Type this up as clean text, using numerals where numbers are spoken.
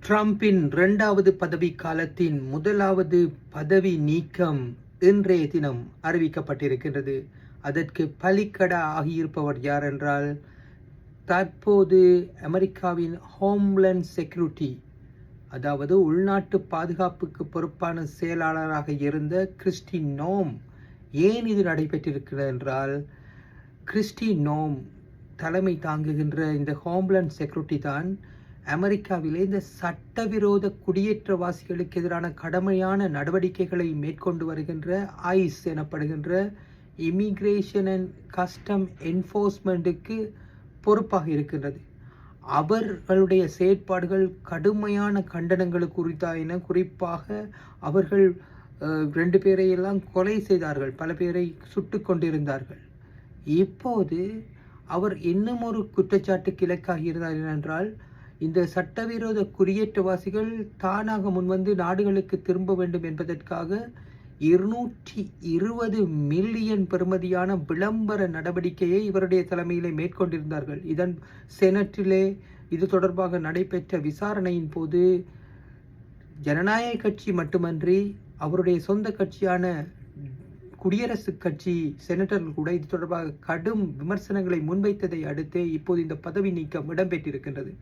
ட்ரம்பின் 2வது பதவி காலத்தின் முதலாவது பதவி நீக்கம் இன்றைய தினம் அறிவிக்கப்பட்டிருக்கின்றது. அதற்கு பலிக்கடா ஆகியிருப்பவர் யார் என்றால், தற்போது அமெரிக்காவின் ஹோம்லேண்ட் செக்யூரிட்டி, அதாவது உள்நாட்டு பாதுகாப்புக்கு பொறுப்பான செயலாளராக இருந்த கிறிஸ்டி நோம். ஏன் இது நடைபெற்றிருக்கிறது என்றால், கிறிஸ்டி நோம் தலைமை தாங்குகின்ற இந்த ஹோம்லேண்ட் செக்யூரிட்டி தான் அமெரிக்காவிலே இந்த சட்டவிரோத குடியேற்றவாசிகளுக்கு எதிரான கடுமையான நடவடிக்கைகளை மேற்கொண்டு வருகின்ற ஐஸ் எனப்படுகின்ற இமிகிரேஷன் அண்ட் கஸ்டம் என்ஃபோர்ஸ்மெண்ட்டுக்கு பொறுப்பாக இருக்கின்றது. அவர்களுடைய செயற்பாடுகள் கடுமையான கண்டனங்களுக்கு உரித்தாயின. குறிப்பாக அவர்கள் 2 பேரையெல்லாம் கொலை செய்தார்கள், பல பேரை சுட்டு கொண்டிருந்தார்கள். இப்போது அவர் இன்னும் ஒரு குற்றச்சாட்டுக்கு இலக்காகி இருந்தார் என்றால், இந்த சட்டவிரோத குடியேற்றவாசிகள் தானாக முன்வந்து நாடுகளுக்கு திரும்ப வேண்டும் என்பதற்காக 220 மில்லியன் பெறுமதியான விளம்பர நடவடிக்கையை இவருடைய தலைமையிலே மேற்கொண்டிருந்தார்கள். இதன் செனட்டிலே இது தொடர்பாக நடைபெற்ற விசாரணையின் போது ஜனநாயக கட்சி மட்டுமன்றி அவருடைய சொந்த கட்சியான குடியரசுக் கட்சி செனட்டர்கள் கூட இது தொடர்பாக கடும் விமர்சனங்களை முன்வைத்ததை அடுத்தே இப்போது இந்த பதவி நீக்கம் இடம்பெற்றிருக்கின்றது.